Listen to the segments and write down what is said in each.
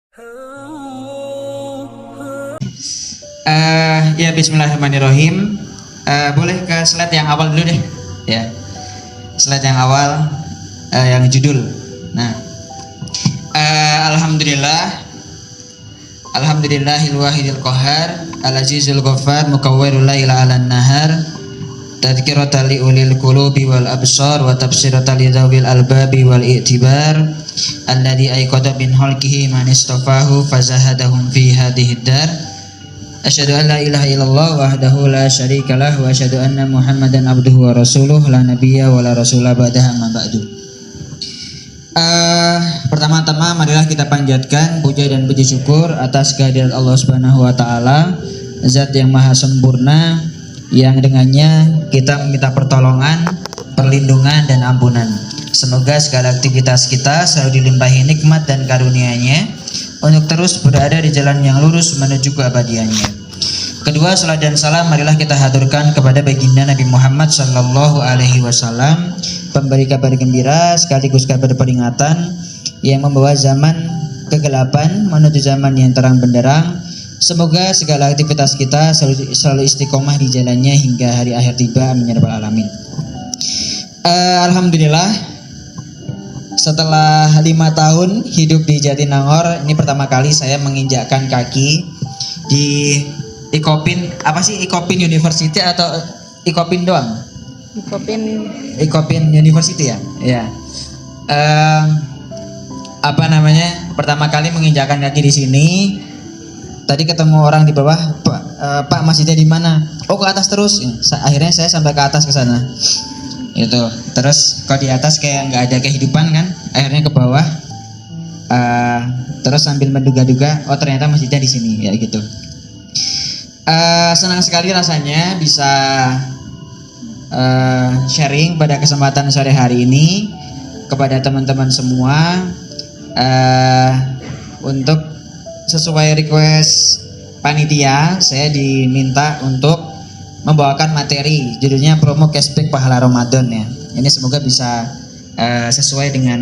Ya bismillahirrahmanirrahim. Boleh ke slide yang awal dulu deh. Ya, slide yang awal, yang judul. Nah, Alhamdulillahil wahidil qahar, al-azizul ghaffar, mukawwirul laila 'alan nahar, tadhkiratan li ulil qulubi wal absar wa tafsiratan li dzawil albabi wal i'tibar, alladzi ayqadha min khalqihi man istafahu fazahadahum fi hadhihi dar. Asyhadu an la ilaha illallah wahdahu la syarikalah wa asyhadu anna Muhammadan abduhu wa rasuluh la nabiyya wa la rasula ba'dahu amma ba'du. Pertama-tama marilah kita panjatkan puja dan puji syukur atas kehadirat Allah Subhanahu wa taala, zat yang maha sempurna yang dengannya kita meminta pertolongan, perlindungan dan ampunan. Semoga segala aktivitas kita selalu dilimpahi nikmat dan karunia-Nya untuk terus berada di jalan yang lurus menuju keabadiannya. Kedua, salat dan salam marilah kita haturkan kepada baginda Nabi Muhammad sallallahu alaihi wasallam, pemberi kabar gembira sekaligus kabar peringatan yang membawa zaman kegelapan menuju zaman yang terang benderang. Semoga segala aktivitas kita selalu istiqomah di jalannya hingga hari akhir tiba, amin ya rabbal alamin. Alhamdulillah, setelah 5 tahun hidup di Jatinangor, ini pertama kali saya menginjakkan kaki di Ikopin. Apa sih Ikopin University atau Ikopin doang? Ikopin University ya. Ya. Pertama kali menginjakkan kaki di sini. Tadi ketemu orang di bawah, Pak masjidnya di mana? Oh, ke atas terus. Akhirnya saya sampai ke atas ke sana. Itu terus kalau di atas kayak nggak ada kehidupan kan, akhirnya ke bawah, terus sambil menduga-duga, oh ternyata masjidnya di sini ya gitu. Senang sekali rasanya bisa sharing pada kesempatan sore hari ini kepada teman-teman semua, untuk sesuai request panitia saya diminta untuk membawakan materi judulnya promo cashback pahala Ramadan ya. Ini semoga bisa sesuai dengan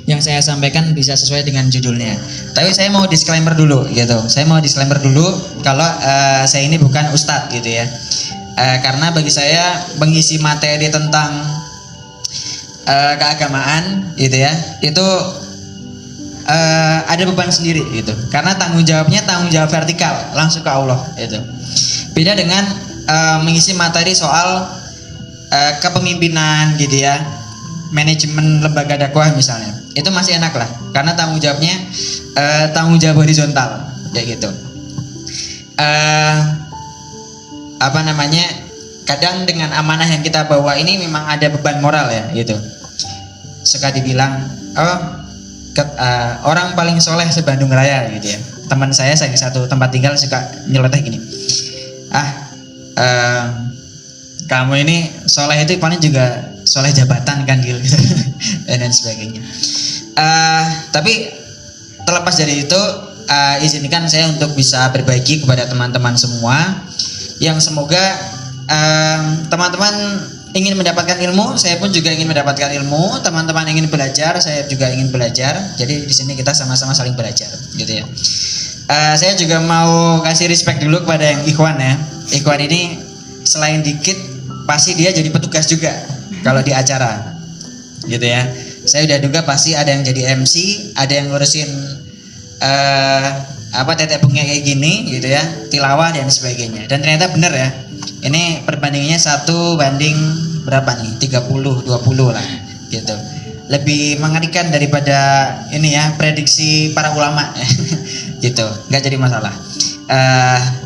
yang saya sampaikan, bisa sesuai dengan judulnya. Tapi saya mau disclaimer dulu gitu. Saya mau disclaimer dulu kalau saya ini bukan ustadz gitu ya. Karena bagi saya mengisi materi tentang keagamaan gitu ya, itu ada beban sendiri gitu. Karena tanggung jawabnya tanggung jawab vertikal langsung ke Allah gitu. Beda dengan mengisi materi soal kepemimpinan gitu ya, manajemen lembaga dakwah misalnya, itu masih enak lah karena tanggung jawabnya tanggung jawab horizontal kayak gitu. Kadang dengan amanah yang kita bawa ini memang ada beban moral ya gitu. Suka dibilang orang paling soleh se-Bandung Raya gitu ya. Teman saya satu tempat tinggal suka nyeloteh gini, kamu ini soleh itu paling juga soleh jabatan kan gitu dan sebagainya. Tapi terlepas dari itu, izinkan saya untuk bisa berbagi kepada teman-teman semua yang semoga teman-teman ingin mendapatkan ilmu, saya pun juga ingin mendapatkan ilmu. Teman-teman ingin belajar, saya juga ingin belajar. Jadi di sini kita sama-sama saling belajar gitu ya. Saya juga mau kasih respect dulu kepada yang Ikhwan ya. Ikhwan ini selain dikit pasti dia jadi petugas juga kalau di acara gitu ya. Saya udah duga pasti ada yang jadi MC, ada yang ngurusin tetek bengek kayak gini gitu ya, tilawah dan sebagainya. Dan ternyata bener ya, ini perbandingannya 1 banding berapa nih, 30-20 lah gitu. Lebih mengerikan daripada ini ya, prediksi para ulama gitu, nggak jadi masalah.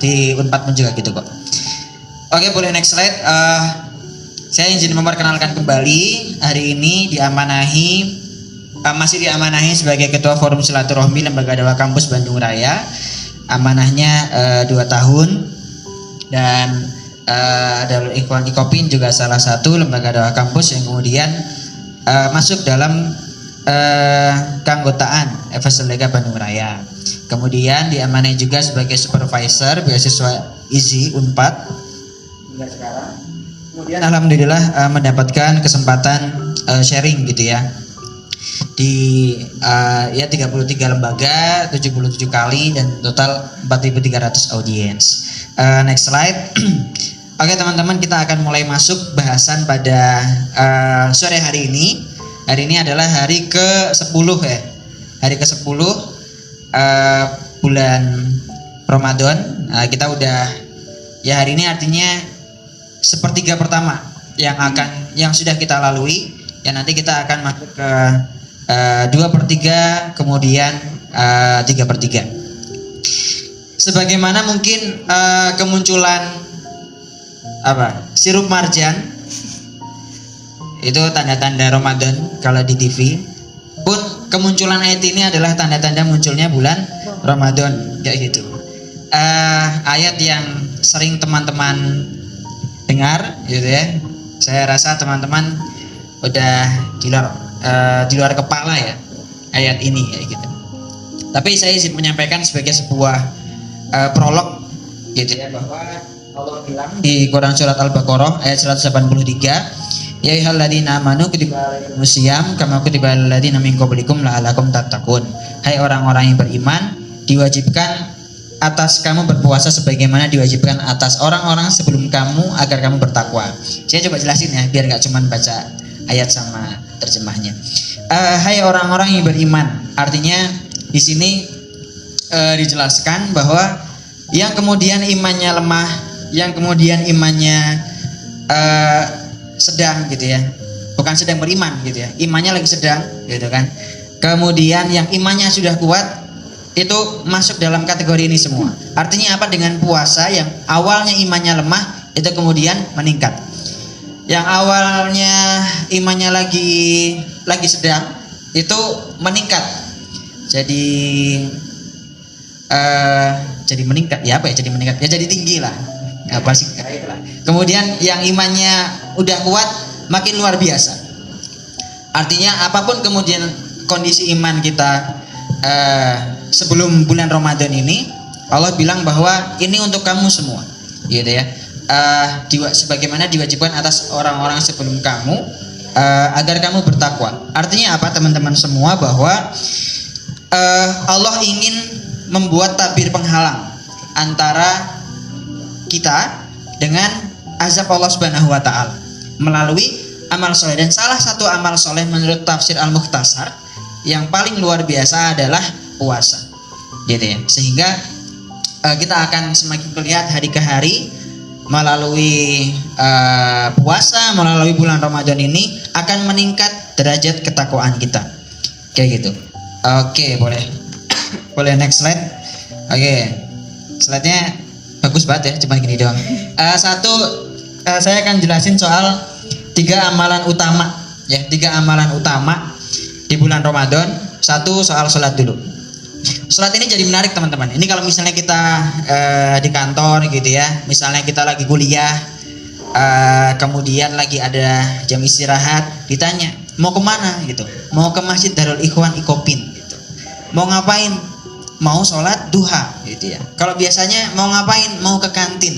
Di Unpad pun juga gitu kok. Oke, boleh next slide. Saya izin memperkenalkan kembali, hari ini masih diamanahi sebagai Ketua Forum Silaturahmi Lembaga Dakwah Kampus Bandung Raya. Amanahnya 2 tahun. Dan Darul Ikhwan Ikopin juga salah satu lembaga dakwah kampus yang kemudian masuk dalam keanggotaan FS Lega Bandung Raya. Kemudian diamanahi juga sebagai supervisor beasiswa IZI Unpad hingga sekarang. Kemudian alhamdulillah mendapatkan kesempatan sharing gitu ya. di ya 33 lembaga, 77 kali, dan total 4.300 audiens. Next slide. Oke teman-teman, kita akan mulai masuk bahasan pada sore hari ini. Hari ini adalah hari ke-10 ya. Hari ke-10 bulan Ramadan. Kita udah ya, hari ini artinya sepertiga pertama yang sudah kita lalui. Ya, nanti kita akan masuk ke 2/3, kemudian 3/3. Sebagaimana mungkin kemunculan sirup marjan itu tanda-tanda Ramadan kalau di TV, pun kemunculan ayat ini adalah tanda-tanda munculnya bulan Ramadan, kayak gitu. Ayat yang sering teman-teman dengar gitu ya. Saya rasa teman-teman udah di luar kepala ya ayat ini kayak gitu. Tapi saya menyampaikan sebagai sebuah prolog gitu ya, bahwa Allah bilang di Quran surat Al-Baqarah ayat 183, ya ayyuhalladzina amanu kutiba alaikumus syiyam kama kutiba alal ladzina min qablikum la'allakum tattaqun. Hai orang-orang yang beriman, diwajibkan atas kamu berpuasa sebagaimana diwajibkan atas orang-orang sebelum kamu agar kamu bertakwa. Saya coba jelasin ya biar nggak cuma baca ayat sama terjemahnya. Hai orang-orang yang beriman, artinya di sini dijelaskan bahwa yang kemudian imannya lemah, yang kemudian imannya sedang gitu ya, bukan sedang beriman gitu ya, imannya lagi sedang gitu kan. Kemudian yang imannya sudah kuat itu masuk dalam kategori ini semua. Artinya apa? Dengan puasa yang awalnya imannya lemah itu kemudian meningkat. Yang awalnya imannya lagi sedang itu meningkat. Jadi meningkat ya, apa ya, jadi meningkat ya, jadi tinggi lah. Apa sih? Kemudian yang imannya udah kuat makin luar biasa. Artinya apapun kemudian kondisi iman kita sebelum bulan Ramadan ini, Allah bilang bahwa ini untuk kamu semua, gitu ya. Sebagaimana diwajibkan atas orang-orang sebelum kamu agar kamu bertakwa. Artinya apa teman-teman semua? Bahwa Allah ingin membuat tabir penghalang antara kita dengan azab Allah Subhanahu wa taala melalui amal soleh. Dan salah satu amal soleh menurut tafsir Al-Mukhtasar yang paling luar biasa adalah puasa, gitu ya. Sehingga kita akan semakin melihat hari ke hari melalui puasa, melalui bulan Ramadan ini akan meningkat derajat ketakwaan kita, kayak gitu. Oke, boleh next slide. Oke, slide-nya bagus banget ya, cuma gini doang. Saya akan jelasin soal 3 amalan utama ya, 3 amalan utama di bulan Ramadan. 1, soal sholat dulu. Sholat ini jadi menarik teman-teman. Ini kalau misalnya kita di kantor gitu ya, misalnya kita lagi kuliah, kemudian lagi ada jam istirahat, ditanya mau kemana gitu, mau ke Masjid Darul Ikhwan Ikopin gitu. Mau ngapain? Mau sholat duha gitu ya. Kalau biasanya mau ngapain? Mau ke kantin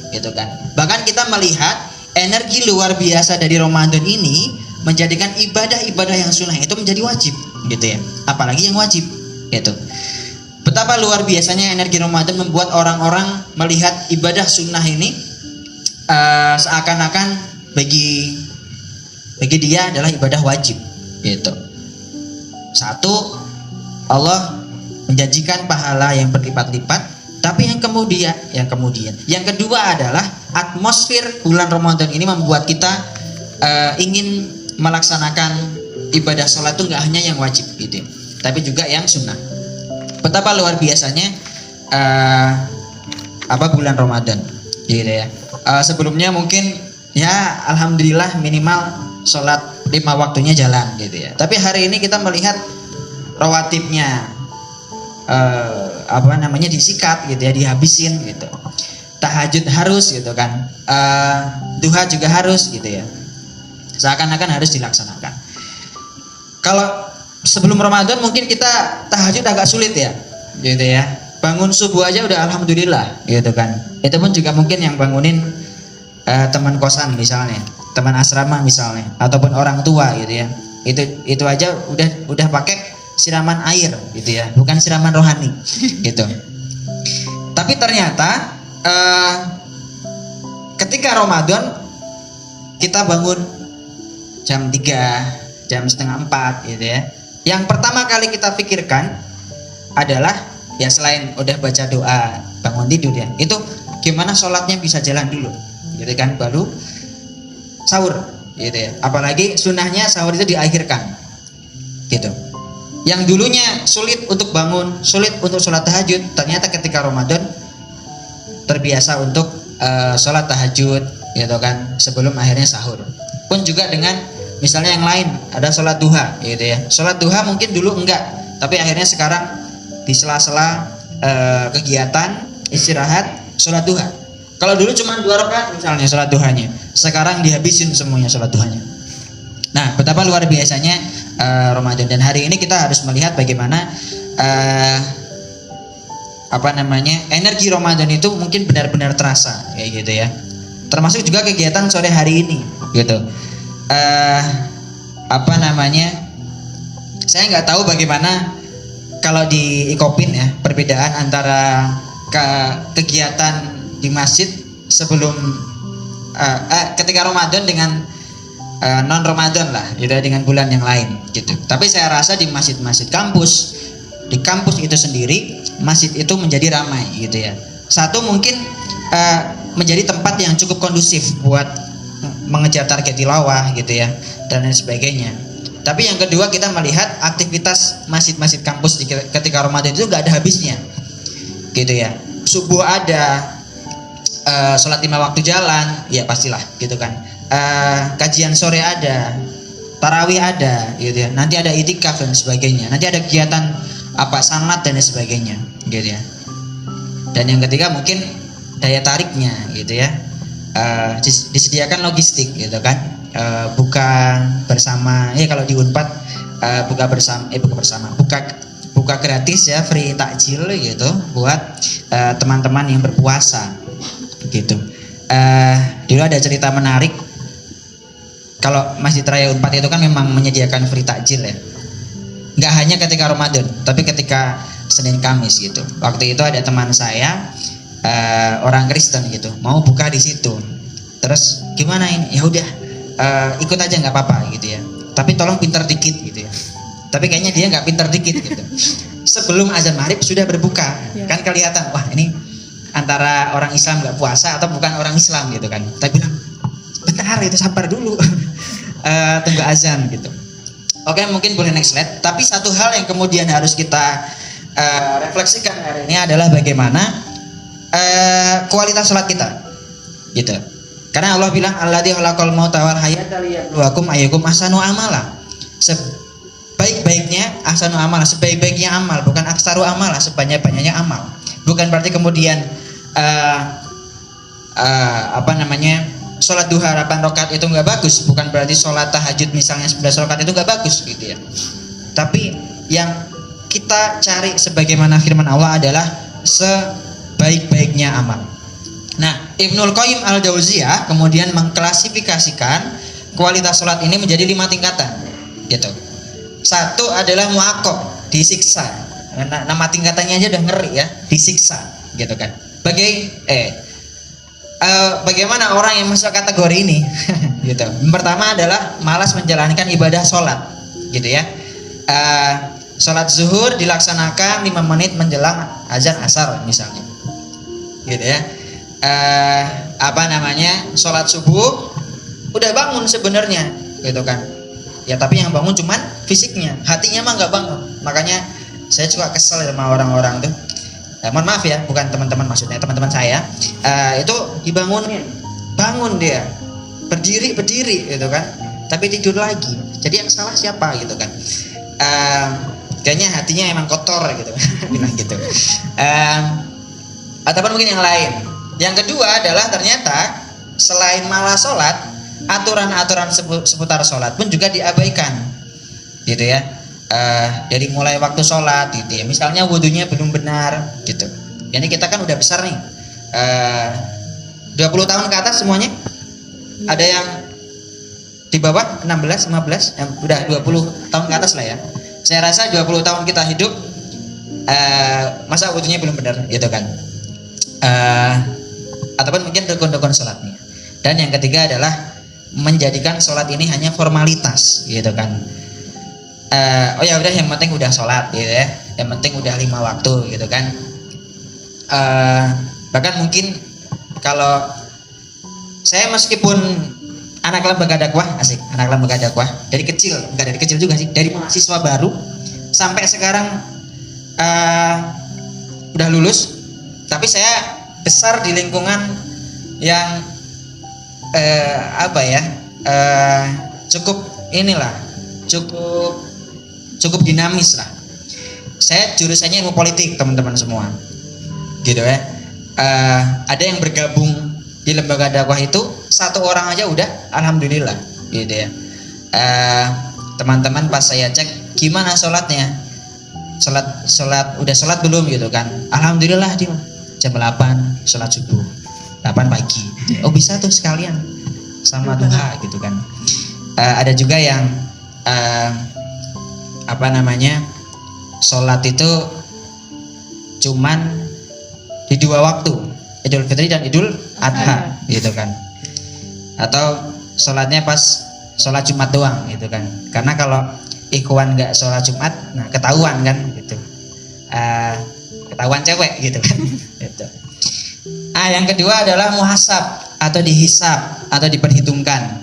gitu kan. Bahkan kita melihat energi luar biasa dari Ramadan ini menjadikan ibadah-ibadah yang sunnah itu menjadi wajib gitu ya. Apalagi yang wajib gitu. Betapa luar biasanya energi Ramadan membuat orang-orang melihat ibadah sunnah ini seakan-akan bagi dia adalah ibadah wajib gitu. 1, Allah menjanjikan pahala yang berlipat-lipat, tapi yang kemudian yang kedua adalah atmosfer bulan Ramadan ini membuat kita ingin melaksanakan ibadah sholat itu nggak hanya yang wajib gitu, tapi juga yang sunnah. Betapa luar biasanya bulan Ramadan gitu ya. Sebelumnya mungkin ya alhamdulillah minimal sholat 5 waktunya jalan gitu ya. Tapi hari ini kita melihat rawatibnya disikat gitu ya, dihabisin gitu. Tahajud harus gitu kan, duha juga harus gitu ya. Seakan-akan harus dilaksanakan. Kalau sebelum Ramadan mungkin kita tahajud agak sulit ya, gitu ya. Bangun subuh aja udah alhamdulillah gitu kan. Itu pun juga mungkin yang bangunin teman kosan misalnya, teman asrama misalnya, ataupun orang tua gitu ya. Itu aja udah pakai siraman air gitu ya, bukan siraman rohani gitu. Tapi ternyata ketika Ramadan kita bangun jam 3, jam setengah 4 gitu ya. Yang pertama kali kita pikirkan adalah ya selain udah baca doa bangun tidur ya, itu gimana sholatnya bisa jalan dulu gitu kan, baru sahur gitu ya. Apalagi sunnahnya sahur itu diakhirkan gitu. Yang dulunya sulit untuk bangun, sulit untuk sholat tahajud, ternyata ketika Ramadan terbiasa untuk sholat tahajud gitu kan, sebelum akhirnya sahur. Pun juga dengan misalnya yang lain, ada sholat duha gitu ya. Sholat duha mungkin dulu enggak, tapi akhirnya sekarang di sela-sela kegiatan istirahat sholat duha. Kalau dulu cuma 2 rakaat misalnya sholat duhanya, sekarang dihabisin semuanya sholat duhanya. Nah, betapa luar biasanya Ramadan, dan hari ini kita harus melihat bagaimana energi Ramadan itu mungkin benar-benar terasa kayak gitu ya. Termasuk juga kegiatan sore hari ini gitu. Saya nggak tahu bagaimana kalau di Ikopin ya, perbedaan antara kegiatan di masjid sebelum ketika Ramadan dengan non Ramadan lah gitu, dengan bulan yang lain gitu. Tapi saya rasa di masjid-masjid kampus, di kampus itu sendiri, masjid itu menjadi ramai gitu ya. Satu mungkin menjadi tempat yang cukup kondusif buat mengejar target tilawah gitu ya, dan lain sebagainya. Tapi yang kedua, kita melihat aktivitas masjid-masjid kampus ketika Ramadan itu gak ada habisnya gitu ya. Subuh ada, sholat 5 waktu jalan ya pastilah gitu kan, kajian sore ada, tarawih ada gitu ya, nanti ada itikaf dan sebagainya, nanti ada kegiatan sanat dan sebagainya gitu ya. Dan yang ketiga mungkin daya tariknya gitu ya, disediakan logistik gitu kan, buka bersama ya, kalau di Unpad buka gratis ya, free takjil gitu buat teman-teman yang berpuasa gitu. Dulu ada cerita menarik, kalau Masjid Raya Unpad itu kan memang menyediakan free takjil ya, nggak hanya ketika Ramadan tapi ketika Senin Kamis gitu. Waktu itu ada teman saya orang Kristen gitu, mau buka di situ. Terus gimana ini? Ya udah, ikut aja nggak apa-apa gitu ya. Tapi tolong pintar dikit gitu ya. Tapi kayaknya dia nggak pintar dikit gitu. Sebelum azan maghrib sudah berbuka, kan kelihatan, wah ini antara orang Islam nggak puasa atau bukan orang Islam gitu kan. Tapi bilang, bentar itu sabar dulu, tunggu azan gitu. Oke, mungkin boleh next slide. Tapi satu hal yang kemudian harus kita refleksikan hari ini adalah bagaimana kualitas sholat kita gitu. Karena Allah bilang, alladzi khalaqal mauta wal hayata liyabluwakum ayyukum ahsanu amala. Sebaik-baiknya ahsanu amala, sebaik-baiknya amal, bukan aksaru amala, sebanyak-banyaknya amal. Bukan berarti kemudian sholat duha 8 rakaat itu nggak bagus, bukan berarti sholat tahajud misalnya 11 rakaat itu nggak bagus gitu ya. Tapi yang kita cari sebagaimana firman Allah adalah sebaik-baiknya amal. Nah, Ibnul Qayyim al-Jauziyah kemudian mengklasifikasikan kualitas sholat ini menjadi 5 tingkatan gitu. Satu adalah mu'aqqab, disiksa. Nama tingkatannya aja udah ngeri ya, disiksa gitu kan. Bagaimana orang yang masuk kategori ini gitu. Yang pertama adalah malas menjalankan ibadah sholat gitu ya. Sholat zuhur dilaksanakan 5 menit menjelang azan asar misalnya gitu ya. Sholat subuh udah bangun sebenarnya gitu kan ya, tapi yang bangun cuman fisiknya, hatinya mah nggak bangun. Makanya saya juga kesel sama orang-orang tuh, mohon maaf ya, bukan teman-teman, maksudnya teman-teman saya itu dibangunin, bangun dia berdiri gitu kan, tapi tidur lagi. Jadi yang salah siapa gitu kan? Kayaknya hatinya emang kotor gitu bilang gitu. Ataupun mungkin yang lain. Yang kedua adalah ternyata selain malas sholat, aturan-aturan seputar sholat pun juga diabaikan gitu ya. Dari mulai waktu sholat gitu ya, misalnya wudhunya belum benar gitu. Ini kita kan udah besar nih, 20 tahun ke atas semuanya. Ada yang di bawah 16, 15, udah 20 tahun ke atas lah ya. Saya rasa 20 tahun kita hidup, masa wudunya belum benar gitu kan. Ataupun mungkin rukun-rukun sholatnya. Dan yang ketiga adalah menjadikan sholat ini hanya formalitas gitu kan. Oh ya udah, yang penting udah sholat gitu ya, yang penting udah 5 waktu gitu kan. Bahkan mungkin kalau saya meskipun anak lembaga dakwah, anak lembaga dakwah dari kecil, enggak dari kecil juga sih, dari mahasiswa baru sampai sekarang udah lulus, tapi saya besar di lingkungan yang cukup dinamis lah. Saya jurusannya ilmu politik, teman-teman semua gitu ya. Ada yang bergabung di lembaga dakwah itu 1 orang aja udah alhamdulillah gitu ya. Teman-teman pas saya cek gimana sholatnya, udah sholat belum gitu kan, alhamdulillah dia jam 8 sholat subuh, 8 pagi. Oh bisa tuh sekalian sama duha gitu kan. Ada juga yang sholat itu cuman di 2 waktu, Idul Fitri dan Idul Adha gitu kan. Atau sholatnya pas sholat Jumat doang gitu kan. Karena kalau ikhwan nggak sholat Jumat, nah ketahuan kan gitu. Ketahuan cewek gitu kan. Gitu. Yang kedua adalah muhasab atau dihisab atau diperhitungkan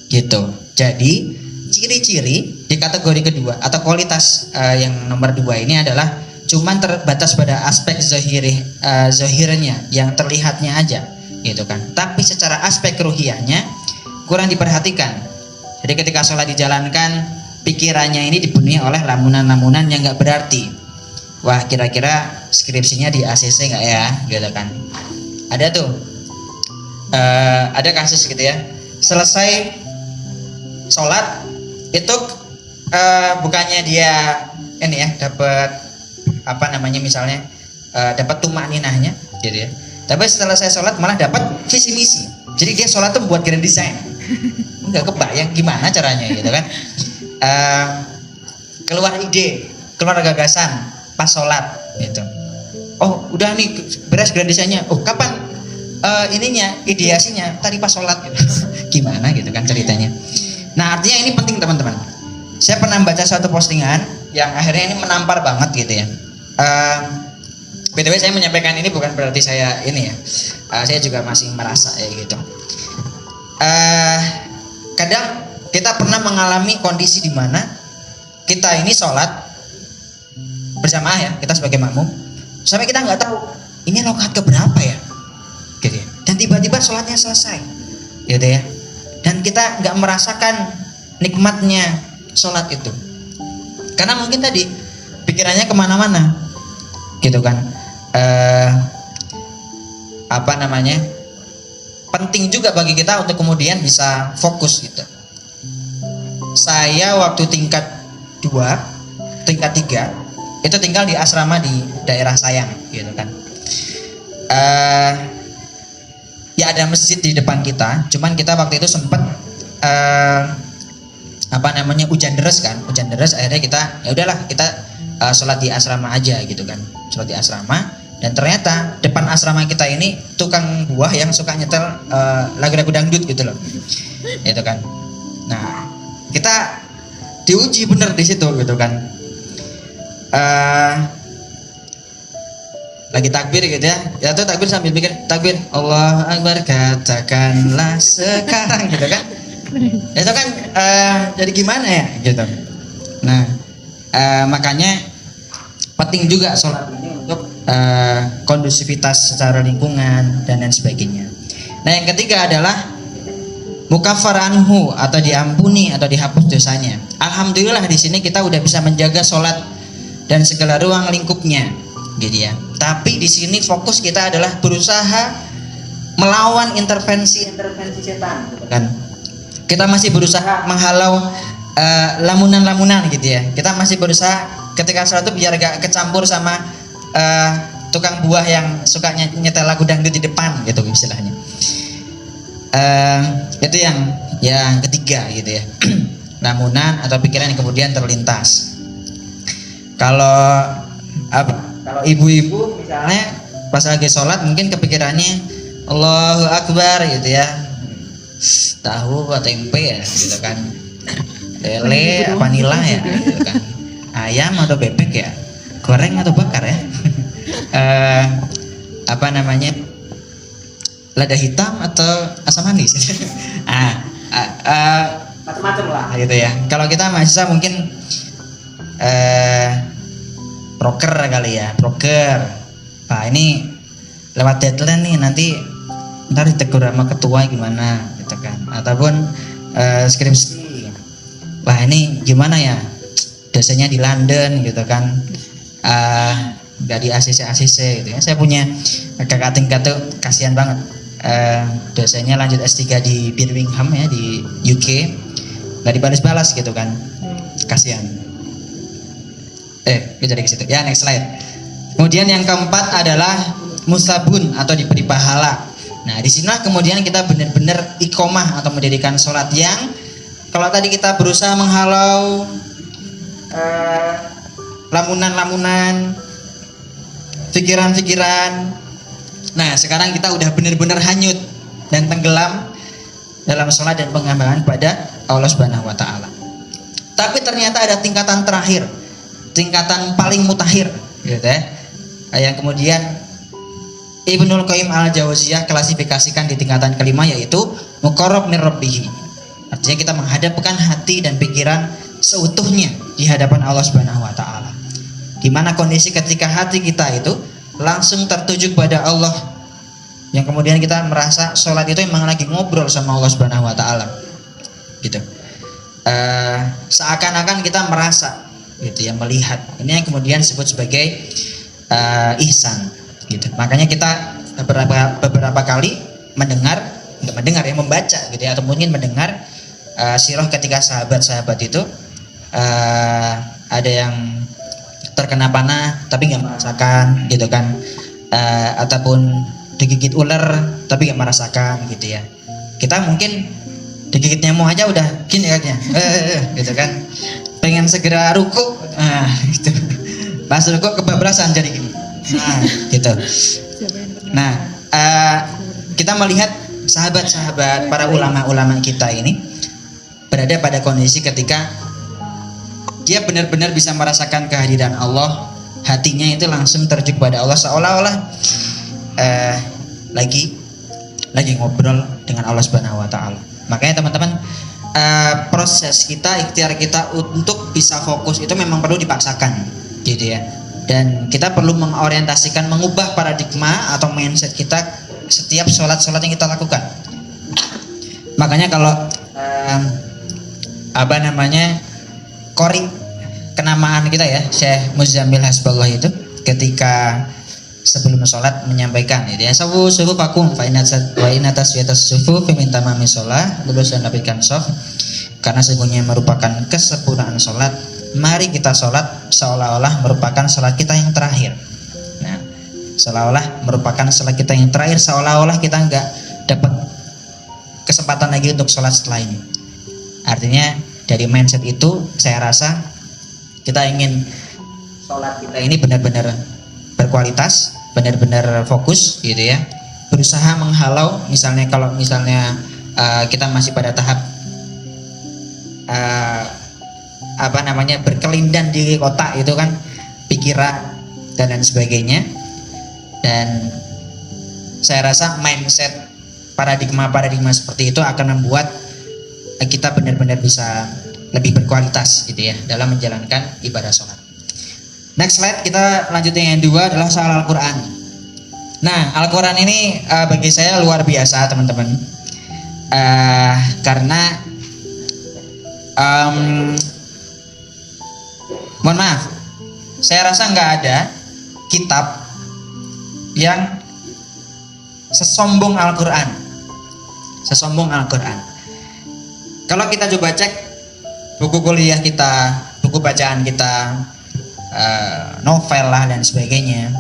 gitu. Jadi ciri-ciri di kategori kedua atau kualitas yang nomor 2 ini adalah cuman terbatas pada aspek zahirnya, yang terlihatnya aja gitu kan. Tapi secara aspek ruhiyahnya kurang diperhatikan. Jadi ketika sholat dijalankan, pikirannya ini dipenuhi oleh lamunan-lamunan yang nggak berarti. Wah, kira-kira skripsinya di ACC nggak ya gitu kan. Ada tuh ada kasus gitu ya, selesai sholat itu bukannya dia ini ya dapat misalnya dapat tumak ninahnya gitu ya, tapi setelah saya sholat malah dapat visi misi. Jadi dia sholat tuh buat grand design, nggak kebayang gimana caranya gitu kan. Keluar ide, keluar gagasan pas sholat gitu. Oh udah nih beres grand desainnya, oh kapan ideasinya tadi pas sholat gitu. Gimana gitu kan ceritanya. Nah artinya ini penting teman-teman. Saya pernah baca suatu postingan yang akhirnya ini menampar banget gitu ya. BTW saya menyampaikan ini bukan berarti saya ini ya, saya juga masih merasa ya gitu. Kadang kita pernah mengalami kondisi di mana kita ini sholat berjamaah ya, kita sebagai makmum, sampai kita nggak tahu ini rakaat keberapa ya, gitu ya. Dan tiba-tiba sholatnya selesai, gitu ya. Dan kita nggak merasakan nikmatnya sholat itu, karena mungkin tadi pikirannya kemana-mana. Gitu kan. Penting juga bagi kita untuk kemudian bisa fokus gitu. Saya waktu tingkat 2, tingkat 3 itu tinggal di asrama di daerah Sayang gitu kan. Ya ada masjid di depan kita, cuman kita waktu itu sempat hujan deras kan, akhirnya kita ya udahlah kita sholat di asrama aja gitu kan, sholat di asrama. Dan ternyata depan asrama kita ini tukang buah yang suka nyetel lagu-lagu dangdut gitu loh, itu kan. Nah kita diuji bener di situ gitu kan. Lagi takbir gitu ya tuh takbir sambil mikir takbir Allah Akbar katakanlah sekarang gitu kan. Itu kan jadi gimana ya gitu. Nah makanya penting juga sholat ini untuk kondusivitas secara lingkungan dan lain sebagainya. Nah yang ketiga adalah mukaffar anhu atau diampuni atau dihapus dosanya. Alhamdulillah di sini kita udah bisa menjaga sholat dan segala ruang lingkupnya gitu ya. Tapi di sini fokus kita adalah berusaha melawan intervensi setan kan. Kita masih berusaha menghalau lamunan-lamunan gitu ya. Kita masih berusaha ketika sholat itu biar gak kecampur sama tukang buah yang suka nyetel lagu dangdut di depan gitu istilahnya. Itu yang yang ketiga gitu ya. Lamunan atau pikiran yang kemudian terlintas. Kalau kalau ibu-ibu misalnya pas lagi sholat mungkin kepikirannya Allahu Akbar gitu ya, tahu atau tempe ya gitu kan, lele apa nila ya gitu kan, ayam atau bebek ya, goreng atau bakar ya, apa namanya, lada hitam atau asam manis. Macam-macam lah gitu ya. Kalau kita mahasiswa mungkin proker kali ya, proker. Nah ini lewat deadline nih, nanti ntar ditegur sama ketua gimana gitu kan, ataupun skripsi. Wah ini gimana ya, dosennya di London gitu kan, nggak di ACC gitu ya. Saya punya kakak tingkat tuh kasihan banget, dosennya lanjut S3 di Birmingham ya, di UK, nggak dibalas-balas gitu kan, kasihan. Kita dari ke situ ya, next slide. Kemudian yang keempat adalah musabun atau diberi pahala. Nah di sini kemudian kita benar-benar iqomah atau mendirikan sholat yang kalau tadi kita berusaha menghalau lamunan-lamunan, pikiran-pikiran. Nah sekarang kita udah benar-benar hanyut dan tenggelam dalam sholat dan pengambahan pada Allah Subhanahu Wa Taala. Tapi ternyata ada tingkatan terakhir, tingkatan paling mutakhir, gitu ya, yang kemudian Ibnul Qayyim al-Jauziyah klasifikasikan di tingkatan kelima, yaitu muqarrab min rabbih. Artinya kita menghadapkan hati dan pikiran seutuhnya di hadapan Allah Subhanahu Wa Taala. Di mana kondisi ketika hati kita itu langsung tertuju pada Allah, yang kemudian kita merasa sholat itu memang lagi ngobrol sama Allah Subhanahu Wa Taala, gitu. Seakan-akan kita merasa, gitu ya, melihat. Ini yang kemudian disebut sebagai ihsan, gitu. Makanya kita beberapa kali membaca, gitu ya, atau mungkin mendengar sirah ketika sahabat-sahabat itu ada yang terkena panah tapi nggak merasakan, gitu kan, ataupun digigit ular tapi nggak merasakan, gitu ya. Kita mungkin digigit nyamuk aja udah gini kayaknya, gitu kan, pengen segera ruku, gitu. Pas ruku kebablasan jadi gini, gitu. Nah, kita melihat sahabat-sahabat, para ulama-ulama kita ini berada pada kondisi ketika dia benar-benar bisa merasakan kehadiran Allah, hatinya itu langsung terjuk pada Allah, seolah-olah lagi ngobrol dengan Allah Subhanahu Wa Taala. Makanya teman-teman, proses kita, ikhtiar kita untuk bisa fokus itu memang perlu dipaksakan, gitu ya. Dan kita perlu mengorientasikan, mengubah paradigma atau mindset kita setiap sholat-sholat yang kita lakukan. Makanya kalau Qori kenamaan kita ya, Syekh Muzammil Hasbullah itu ketika sebelum sholat menyampaikan, gitu ya, sawu pakum fa inna taswiyatas sufu fi min tamami sholat, lulus dan dapatkan sof, karena sesungguhnya merupakan kesempurnaan sholat. Mari kita sholat seolah-olah merupakan sholat kita yang terakhir. Nah, seolah-olah merupakan sholat kita yang terakhir, seolah-olah kita nggak dapat kesempatan lagi untuk sholat setelah ini. Artinya dari mindset itu saya rasa kita ingin sholat kita ini benar-benar berkualitas, benar-benar fokus, gitu ya. Berusaha menghalau, misalnya kalau kita masih pada tahap berkelindan di otak itu kan, pikiran dan lain sebagainya. Dan saya rasa mindset paradigma seperti itu akan membuat kita benar-benar bisa lebih berkualitas, gitu ya, dalam menjalankan ibadah sholat. Next slide, kita lanjutin yang kedua adalah soal Al-Quran. Nah, Al-Quran ini bagi saya luar biasa teman-teman, karena mohon maaf, saya rasa nggak ada kitab yang sesombong Al-Quran. Kalau kita coba cek buku kuliah kita, buku bacaan kita, novel lah dan sebagainya,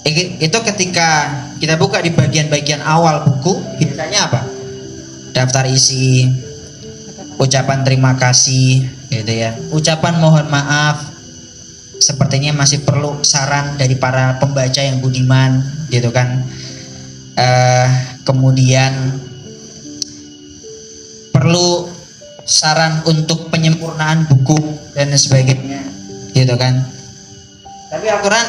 itu ketika kita buka di bagian-bagian awal buku, biasanya apa? Daftar isi, ucapan terima kasih gitu ya, ucapan mohon maaf, sepertinya masih perlu saran dari para pembaca yang budiman gitu kan. Kemudian perlu saran untuk penyempurnaan buku dan sebagainya gitu kan. Tapi Al-Quran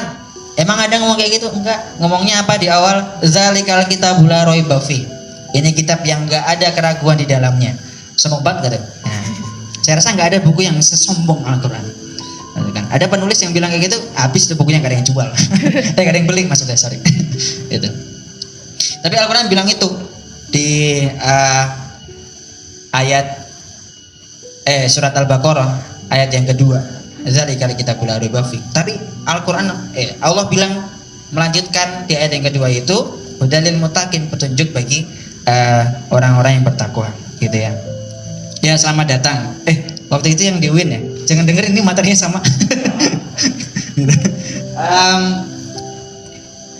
emang ada ngomong kayak gitu? Enggak. Ngomongnya apa di awal? Zalikal kitabul la raiba fi. Ini kitab yang enggak ada keraguan di dalamnya. Sombong banget. Nah, saya rasa enggak ada buku yang sesombong Al-Quran. Kan ada penulis yang bilang kayak gitu, habis itu bukunya gak ada yang jual. Gak ada yang beli maksudnya, sorry. Gitu. Tapi Al-Quran bilang itu di surat Al-Baqarah ayat yang kedua, zalikal kitabul la raiba fi. Tapi Al-Quran Allah bilang melanjutkan di ayat yang kedua itu, hudalil muttaqin, petunjuk bagi orang-orang yang bertakwa gitu ya. Ya, selamat datang. Waktu itu yang di Win ya. Jangan dengerin, ini materinya sama.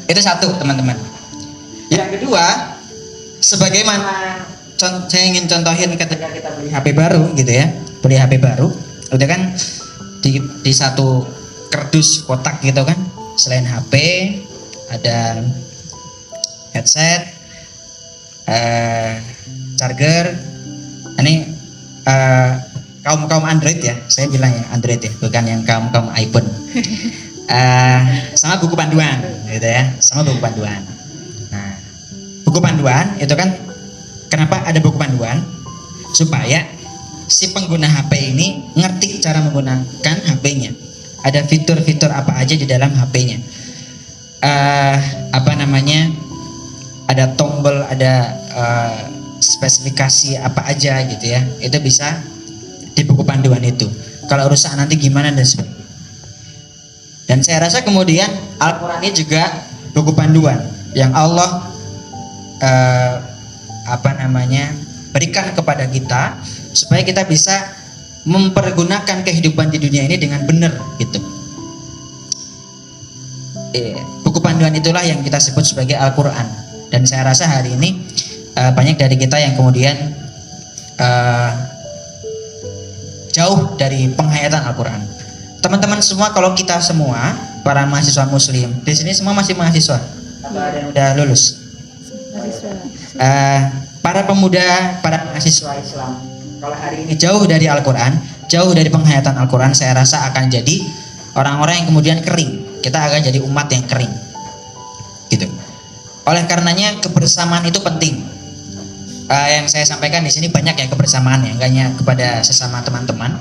Itu satu, teman-teman. Yang kedua, sebagaimana saya ingin contohin ketika kita beli HP baru gitu ya. Beli HP baru, udah kan di satu kardus kotak gitu kan. Selain HP ada headset, charger. Ini kaum Android ya, saya bilang ya Android ya, bukan yang kaum iPhone. Sama buku panduan, gitu ya, sama buku panduan. Nah, buku panduan itu kan, kenapa ada buku panduan? Supaya si pengguna HP ini ngerti cara menggunakan HP-nya. Ada fitur-fitur apa aja di dalam HP-nya. Ada tombol, ada spesifikasi apa aja gitu ya. Itu bisa di buku panduan itu. Kalau rusak nanti gimana dan sebagainya. Dan saya rasa kemudian Al-Quran ini juga buku panduan yang Allah berikan kepada kita supaya kita bisa mempergunakan kehidupan di dunia ini dengan benar gitu. Buku panduan itulah yang kita sebut sebagai Al-Quran. Dan saya rasa hari ini banyak dari kita yang kemudian jauh dari penghayatan Al-Quran. Teman-teman semua, kalau kita semua para mahasiswa muslim di sini semua masih mahasiswa atau ada yang udah lulus? Para pemuda, para mahasiswa Islam, kalau hari ini jauh dari Al-Quran, jauh dari penghayatan Al-Quran, saya rasa akan jadi orang-orang yang kemudian kering. Kita akan jadi umat yang kering, gitu. Oleh karenanya kebersamaan itu penting. Yang saya sampaikan di sini banyak ya kebersamaan ya, enggak hanya kepada sesama teman-teman.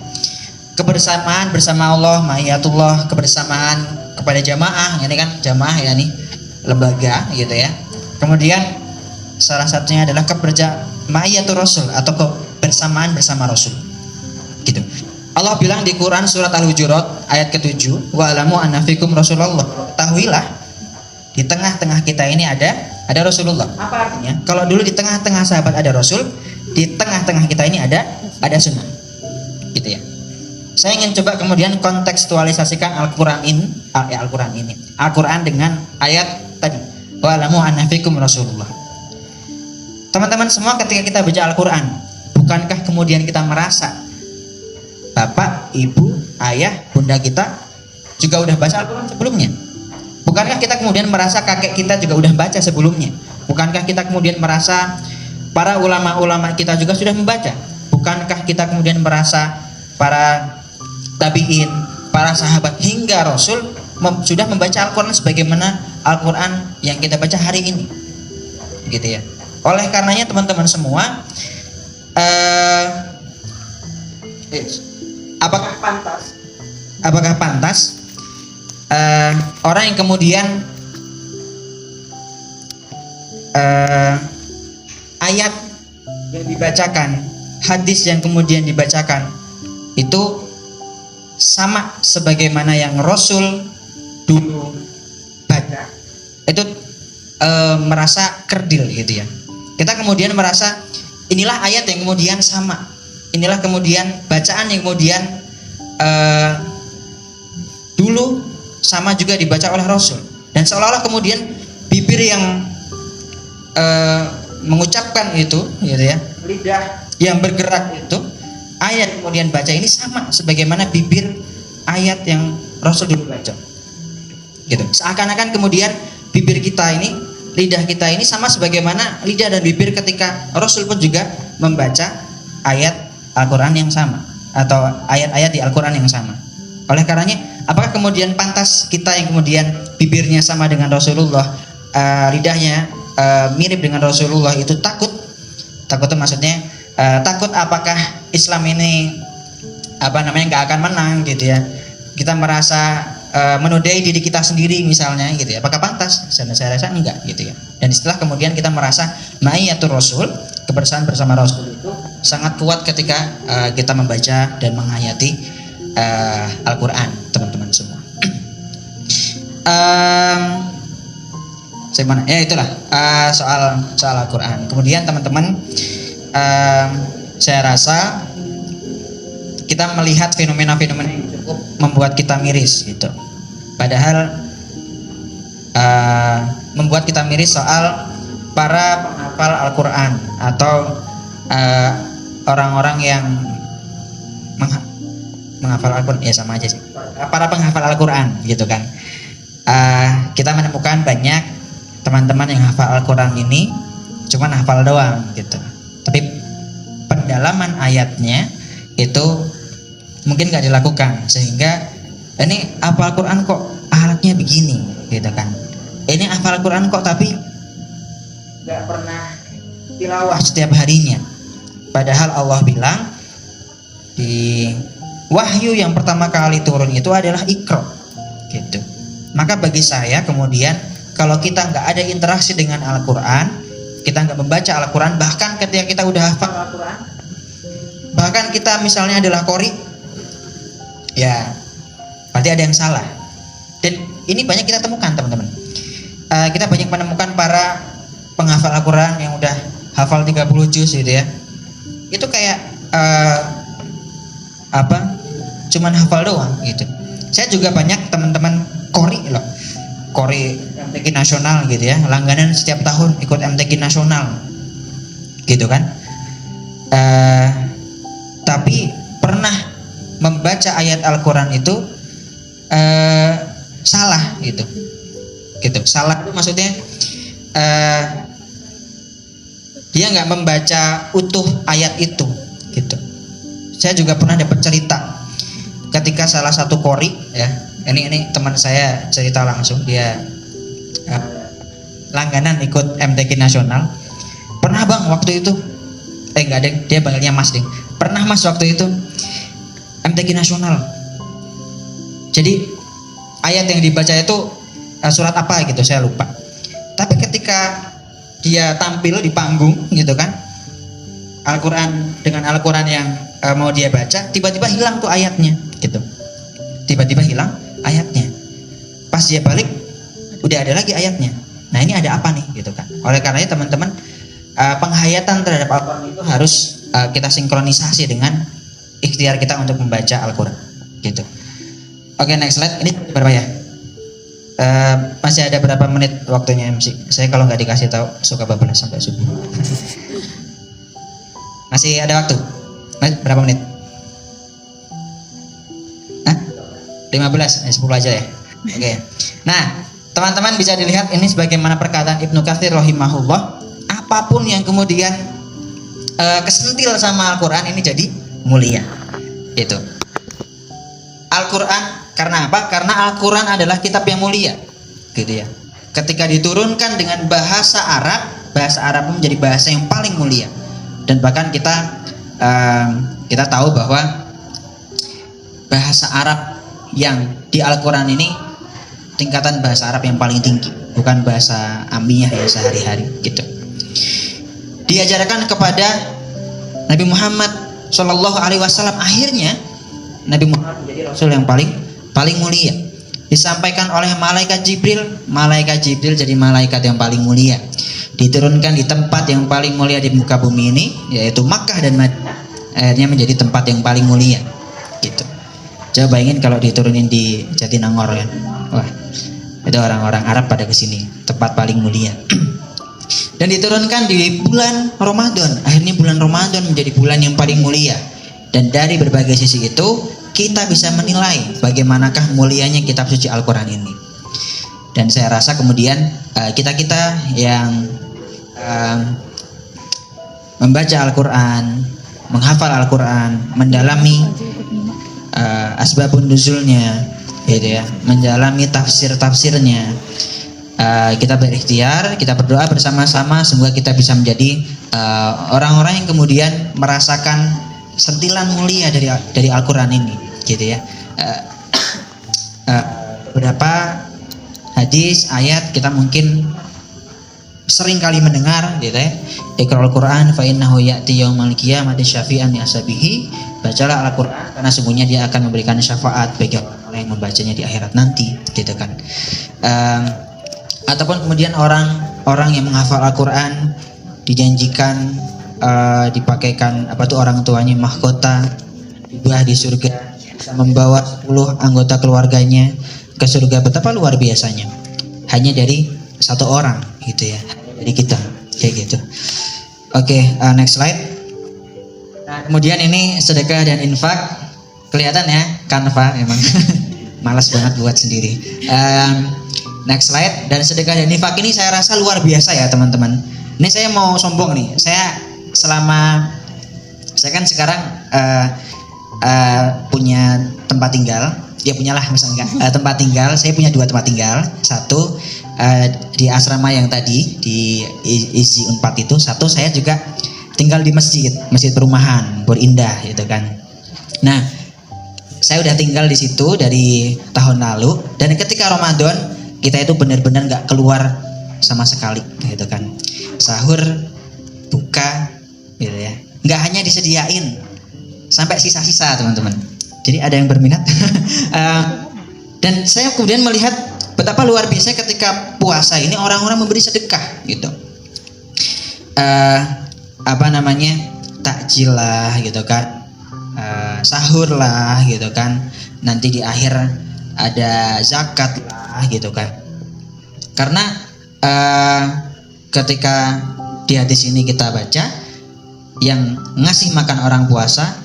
Kebersamaan bersama Allah, ma'iyatullah, kebersamaan kepada jamaah, ini kan jamaah ya nih, lembaga gitu ya. Kemudian salah satunya adalah ma'iyatul Rasul atau kebersamaan bersama Rasul. Gitu. Allah bilang di Quran surat Al-Hujurat ayat ke-7, wa alamu anna fikum Rasulullah. Ketahuilah di tengah-tengah kita ini ada Rasulullah. Apa artinya? Kalau dulu di tengah-tengah sahabat ada Rasul, di tengah-tengah kita ini ada sunnah. Gitu ya. Saya ingin coba kemudian kontekstualisasikan Al-Quran dengan ayat tadi. Wa alamu anna fikum Rasulullah. Teman-teman semua, ketika kita baca Al-Quran, bukankah kemudian kita merasa bapak, ibu, ayah, bunda kita juga udah baca Al-Quran sebelumnya? Bukankah kita kemudian merasa kakek kita juga udah baca sebelumnya? Bukankah kita kemudian merasa para ulama-ulama kita juga sudah membaca? Bukankah kita kemudian merasa para tabi'in, para sahabat hingga Rasul sudah membaca Al-Quran sebagaimana Al-Quran yang kita baca hari ini? Gitu ya. Oleh karenanya teman-teman semua, apakah pantas orang yang kemudian ayat yang dibacakan, hadis yang kemudian dibacakan itu sama sebagaimana yang Rasul dulu baca, itu merasa kerdil gitu ya. Kita kemudian merasa inilah ayat yang kemudian sama, inilah kemudian bacaan yang kemudian dulu sama juga dibaca oleh Rasul, dan seolah-olah kemudian bibir yang mengucapkan itu gitu ya, lidah yang bergerak itu ayat kemudian baca ini sama sebagaimana bibir ayat yang Rasul dulu baca. Gitu. Seakan-akan kemudian bibir kita ini, lidah kita ini sama sebagaimana lidah dan bibir ketika Rasul pun juga membaca ayat Al-Quran yang sama atau ayat-ayat di Al-Quran yang sama. Oleh karenanya, apakah kemudian pantas kita yang kemudian bibirnya sama dengan Rasulullah, lidahnya mirip dengan Rasulullah itu takut itu maksudnya takut apakah Islam ini nggak akan menang gitu ya, kita merasa menodai diri kita sendiri misalnya gitu ya, apakah pantas? Saya rasa enggak gitu ya. Dan setelah kemudian kita merasa ma'iyatul Rasul, kebersamaan bersama Rasul itu sangat kuat ketika kita membaca dan menghayati Al-Quran, teman-teman semua. Ya itulah soal Al-Quran. Kemudian teman-teman, saya rasa kita melihat fenomena-fenomena yang cukup membuat kita miris gitu. Padahal membuat kita miris soal para penghafal Al-Quran atau orang-orang yang menghafal Al-Quran, ya sama aja sih, para penghafal Al-Quran gitu kan. Kita menemukan banyak teman-teman yang hafal Al-Quran ini cuman hafal doang gitu, tapi pendalaman ayatnya itu mungkin gak dilakukan, sehingga ini hafal Al-Quran kok alatnya begini gitu kan, ini hafal Al-Quran kok tapi gak pernah tilawah setiap harinya. Padahal Allah bilang di wahyu yang pertama kali turun itu adalah Iqra gitu. Maka bagi saya kemudian kalau kita nggak ada interaksi dengan Al-Quran, kita nggak membaca Al-Quran, bahkan ketika kita udah hafal Al-Quran, bahkan kita misalnya adalah qori, ya berarti ada yang salah. Dan ini banyak kita temukan teman-teman. Kita banyak menemukan para penghafal Al-Quran yang udah hafal 30 juz gitu ya, itu kayak cuman hafal doang gitu. Saya juga banyak teman-teman qori loh, qori MTQ nasional gitu ya, langganan setiap tahun ikut MTQ nasional gitu kan, tapi pernah membaca ayat Al-Quran itu salah gitu. Salah itu maksudnya dia nggak membaca utuh ayat itu gitu. Saya juga pernah dapat cerita ketika salah satu qori ya, ini teman saya cerita langsung, dia langganan ikut MTQ nasional. Pernah bang waktu itu, enggak deh, dia panggilnya mas deh. Pernah mas waktu itu MTQ nasional. Jadi ayat yang dibaca itu surat apa gitu saya lupa. Tapi ketika dia tampil di panggung gitu kan, Al-Quran dengan Al-Quran yang mau dia baca, tiba-tiba hilang tuh ayatnya gitu. Tiba-tiba hilang ayatnya. Pas dia balik udah ada lagi ayatnya. Nah ini ada apa nih gitu kan. Oleh karenanya teman-teman, penghayatan terhadap Al-Quran itu harus kita sinkronisasi dengan ikhtiar kita untuk membaca Al-Quran gitu. Oke, next slide. Ini berapa ya? Masih ada berapa menit waktunya MC? Saya kalau nggak dikasih tahu suka bablas sampai subuh. Masih ada waktu? Berapa menit? 15, 10 aja ya. Oke. Nah, teman-teman bisa dilihat ini sebagaimana perkataan Ibnu Katsir rahimahullah, apapun yang kemudian kesentil sama Al-Quran ini jadi mulia. Itu. Al-Quran karena apa? Karena Al-Quran adalah kitab yang mulia, gitu ya. Ketika diturunkan dengan bahasa Arab menjadi bahasa yang paling mulia. Dan bahkan kita tahu bahwa bahasa Arab yang di Al-Quran ini tingkatan bahasa Arab yang paling tinggi, bukan bahasa amiyah ya sehari-hari gitu. Diajarkan kepada Nabi Muhammad Shallallahu Alaihi Wasallam, akhirnya Nabi Muhammad menjadi Rasul yang paling mulia. Disampaikan oleh malaikat Jibril jadi malaikat yang paling mulia. Diturunkan di tempat yang paling mulia di muka bumi ini, yaitu Makkah dan Madinah, akhirnya menjadi tempat yang paling mulia gitu. Coba bayangin kalau diturunin di Jatinangor kan, wah itu orang-orang Arab pada kesini, tempat paling mulia. Dan diturunkan di bulan Ramadan, akhirnya bulan Ramadan menjadi bulan yang paling mulia. Dan dari berbagai sisi itu kita bisa menilai bagaimanakah mulianya kitab suci Al-Quran ini. Dan saya rasa kemudian kita-kita yang membaca Al-Quran, menghafal Al-Quran, mendalami asbabun nuzulnya, gitu ya, mendalami tafsir-tafsirnya, kita berikhtiar, kita berdoa bersama-sama semoga kita bisa menjadi orang-orang yang kemudian merasakan sentilan mulia dari Al-Quran ini, gitu ya. Beberapa hadis, ayat kita mungkin sering kali mendengar, gitu ya. Iqra'ul Quran fa innahu ya'ti yaumal qiyamati syafi'an li ashabihi. Bacalah Al-Quran karena sungguhnya dia akan memberikan syafaat bagi orang yang membacanya di akhirat nanti, gitu kan. Ataupun kemudian orang yang menghafal Al-Quran dijanjikan dipakaikan orang tuanya mahkota buah di surga, bisa membawa 10 anggota keluarganya ke surga. Betapa luar biasanya hanya dari satu orang, gitu ya, dari kita, kayak gitu. Oke, next slide. Nah, kemudian ini sedekah dan infak, kelihatan ya, Canva emang malas banget buat sendiri. Next slide. Dan sedekah dan infak ini saya rasa luar biasa ya teman-teman. Ini saya mau sombong nih, saya kan sekarang punya tempat tinggal, ya punyalah misalnya tempat tinggal. Saya punya 2 tempat tinggal, satu di asrama yang tadi di isi Unpad itu, satu saya juga tinggal di masjid perumahan Bur Indah, gitu kan. Nah, saya udah tinggal di situ dari tahun lalu, dan ketika Ramadan kita itu benar-benar nggak keluar sama sekali, gitu kan. Sahur, buka, gitu ya, nggak hanya disediain, sampai sisa-sisa teman-teman. Jadi ada yang berminat. Dan saya kemudian melihat betapa luar biasa ketika puasa ini orang-orang memberi sedekah, gitu. Takjil lah, gitu kan, sahur lah, gitu kan. Nanti di akhir ada zakat lah, gitu kan. Karena ketika di hadis ini kita baca, yang ngasih makan orang puasa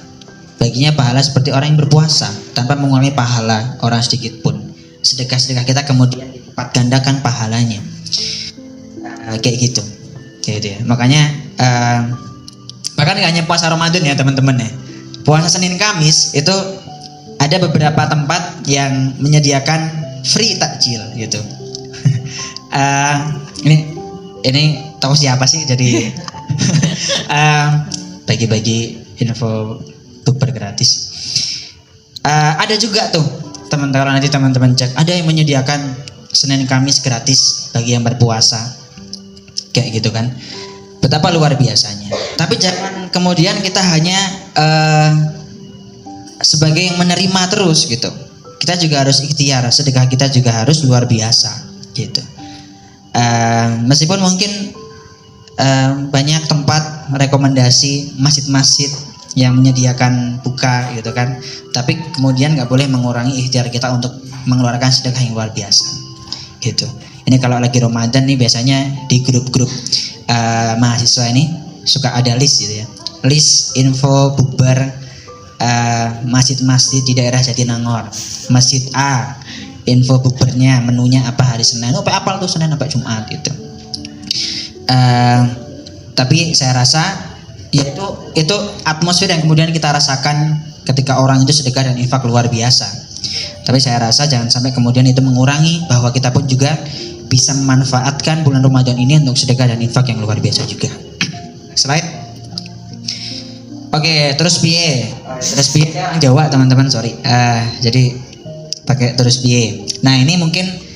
baginya pahala seperti orang yang berpuasa tanpa mengurangi pahala orang sedikit pun. Sedekah-sedekah kita kemudian dilipat gandakan pahalanya, kayak gitu ya. Makanya bahkan nggak hanya puasa Ramadan ya teman-teman ya, puasa Senin Kamis itu ada beberapa tempat yang menyediakan free takjil, gitu. Ini tahu siapa sih, jadi bagi-bagi info tuber gratis. Ada juga tuh teman-teman, nanti teman-teman cek, ada yang menyediakan Senin Kamis gratis bagi yang berpuasa, kayak gitu kan. Betapa luar biasanya. Tapi jangan kemudian kita hanya sebagai yang menerima terus, gitu. Kita juga harus ikhtiar, sedekah kita juga harus luar biasa, gitu. Meskipun mungkin banyak tempat rekomendasi masjid-masjid yang menyediakan buka, gitu kan, tapi kemudian nggak boleh mengurangi ikhtiar kita untuk mengeluarkan sedekah yang luar biasa, gitu. Ini kalau lagi Ramadan nih biasanya di grup-grup mahasiswa ini suka ada list, gitu ya, list info bukber masjid-masjid di daerah Jatinangor. Masjid A, info bukbernya, menunya apa hari Senin, apal tuh Senin sampai Jumat, gitu. Tapi saya rasa itu atmosfer yang kemudian kita rasakan ketika orang itu sedekah dan infak luar biasa. Tapi saya rasa jangan sampai kemudian itu mengurangi bahwa kita pun juga bisa memanfaatkan bulan Ramadan ini untuk sedekah dan infak yang luar biasa juga. Slide. Oke, terus piye? Terus piye orang Jawa teman-teman, sorry. Jadi pakai terus piye. Nah, ini mungkin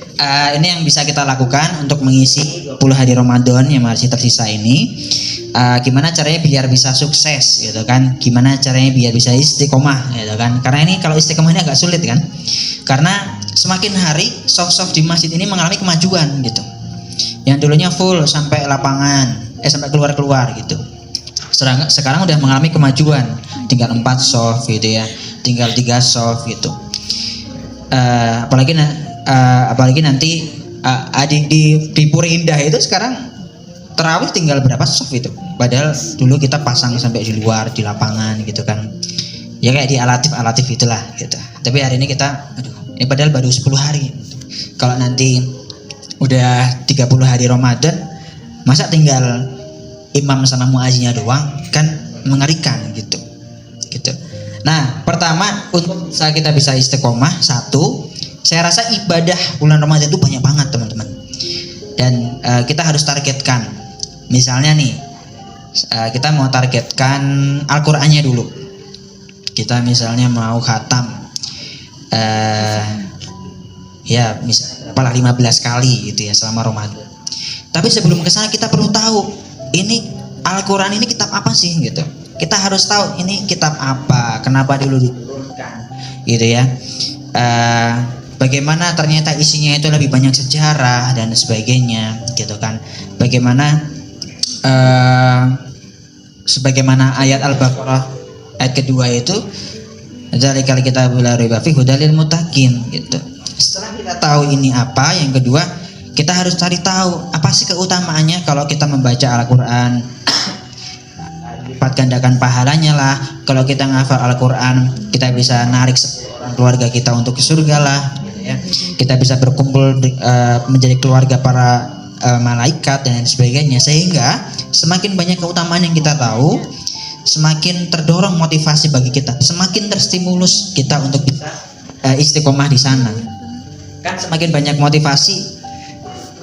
ini yang bisa kita lakukan untuk mengisi 20 hari Ramadan yang masih tersisa ini. Gimana caranya biar bisa sukses, gitu kan? Gimana caranya biar bisa istiqomah, gitu kan? Karena ini kalau istiqomah ini agak sulit kan? Karena semakin hari soft di masjid ini mengalami kemajuan, gitu. Yang dulunya full sampai lapangan, sampai keluar gitu. Sekarang udah mengalami kemajuan, tinggal 4 soft, gitu ya, tinggal 3 soft, gitu. Apalagi nanti di Puri Indah itu sekarang terawih tinggal berapa soft itu, padahal dulu kita pasang sampai di luar di lapangan, gitu kan. Ya kayak di alatif itulah gitu. Tapi hari ini kita ini padahal baru 10 hari. Kalau nanti udah 30 hari Ramadan, masa tinggal imam sama muazzinnya doang, kan mengerikan gitu. Nah, pertama untuk kita bisa istiqomah, satu, saya rasa ibadah bulan Ramadan itu banyak banget teman-teman. Dan kita harus targetkan. Misalnya nih, kita mau targetkan Al-Qur'annya dulu. Kita misalnya mau khatam ya misalnya 15 kali gitu ya selama Ramadan. Tapi sebelum ke sana kita perlu tahu ini Al-Qur'an ini kitab apa sih gitu. Kita harus tahu ini kitab apa, kenapa dulu diturunkan gitu ya. Bagaimana ternyata isinya itu lebih banyak sejarah dan sebagainya gitu kan. Sebagaimana ayat Al-Baqarah ayat kedua itu dzalikal kitabul la raiba fihi hudal lil muttaqin gitu. Setelah kita tahu ini apa, yang kedua kita harus cari tahu apa sih keutamaannya kalau kita membaca Al-Qur'an. Lipat gandakan pahalanya lah. Kalau kita ngafal Al-Qur'an, kita bisa narik orang keluarga kita untuk ke surga lah gitu ya. Kita bisa berkumpul menjadi keluarga para malaikat dan sebagainya, sehingga semakin banyak keutamaan yang kita tahu, semakin terdorong motivasi bagi kita, semakin terstimulus kita untuk bisa istiqomah di sana. Kan semakin banyak motivasi,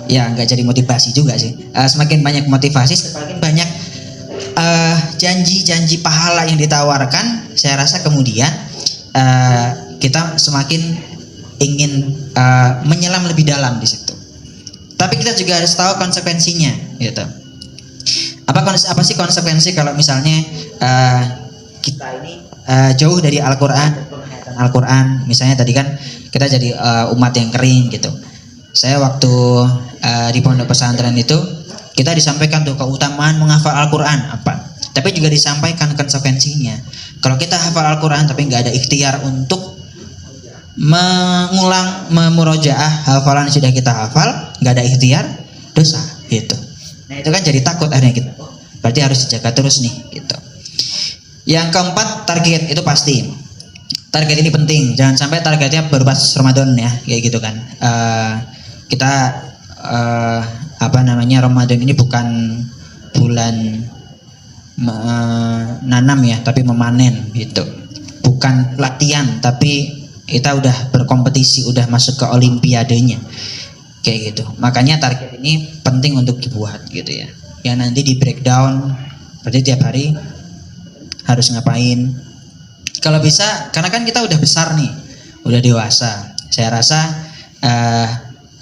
ya nggak jadi motivasi juga sih. Semakin banyak motivasi, semakin banyak janji-janji pahala yang ditawarkan. Saya rasa kemudian kita semakin ingin menyelam lebih dalam di situ. Tapi kita juga harus tahu konsekuensinya, gitu. Apa sih konsekuensi kalau misalnya kita ini jauh dari Al-Qur'an, misalnya tadi kan kita jadi umat yang kering gitu. Saya waktu di pondok pesantren itu kita disampaikan tuh keutamaan menghafal Al-Qur'an apa, tapi juga disampaikan konsekuensinya. Kalau kita hafal Al-Qur'an tapi nggak ada ikhtiar untuk mengulang memurojaah hafalan yang sudah kita hafal, nggak ada ikhtiar, dosa gitu. Nah itu kan jadi takut akhirnya kita. Berarti harus dijaga terus nih gitu. Yang keempat, target itu pasti. Target ini penting. Jangan sampai targetnya baru pas Ramadan ya, kayak gitu kan. Kita Ramadan ini bukan bulan nanam ya, tapi memanen gitu. Bukan latihan, tapi kita udah berkompetisi, udah masuk ke olimpiadenya. Kayak gitu. Makanya target ini penting untuk dibuat gitu ya. Yang nanti di breakdown, berarti tiap hari harus ngapain. Kalau bisa, karena kan kita udah besar nih, udah dewasa. Saya rasa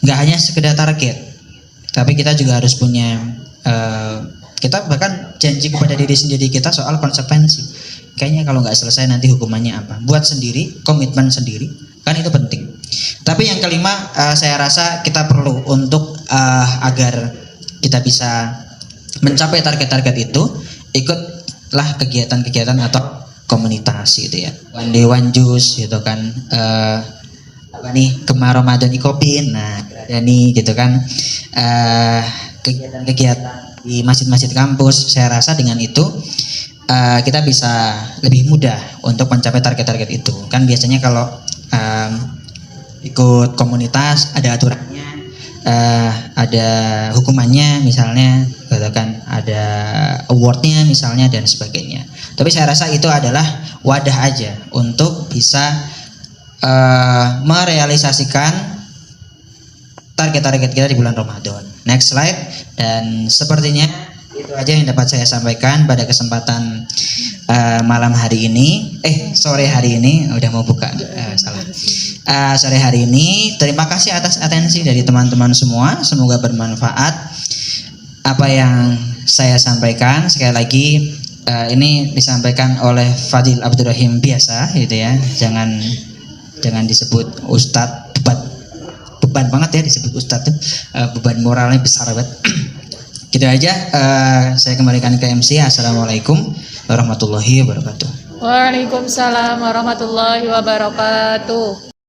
nggak hanya sekedar target, tapi kita juga harus punya kita bahkan janji kepada diri sendiri kita soal konsekuensi. Kayaknya kalau nggak selesai nanti hukumannya apa. Buat sendiri, komitmen sendiri, kan itu penting. Tapi yang kelima, saya rasa kita perlu untuk agar kita bisa mencapai target-target itu, ikutlah kegiatan-kegiatan atau komunitas gitu ya. One day one juice gitu kan, Gemar Ramadan Ikopin, nah ada nih gitu kan, kegiatan-kegiatan di masjid-masjid kampus. Saya rasa dengan itu kita bisa lebih mudah untuk mencapai target-target itu. Kan biasanya kalau ikut komunitas ada aturannya, ada hukumannya misalnya, gitu kan, ada awardnya misalnya dan sebagainya. Tapi saya rasa itu adalah wadah aja untuk bisa merealisasikan target-target kita di bulan Ramadan. Next slide. Dan sepertinya itu aja yang dapat saya sampaikan pada kesempatan malam hari ini, sore hari ini, udah mau buka, sore hari ini. Terima kasih atas atensi dari teman-teman semua, semoga bermanfaat apa yang saya sampaikan. Sekali lagi ini disampaikan oleh Fadil Abdurrahim biasa gitu ya, jangan disebut Ustadz, beban banget ya disebut Ustadz tuh, beban moralnya besar banget. Gitu aja, saya kembalikan ke MC. Assalamualaikum warahmatullahi wabarakatuh. Waalaikumsalam warahmatullahi wabarakatuh.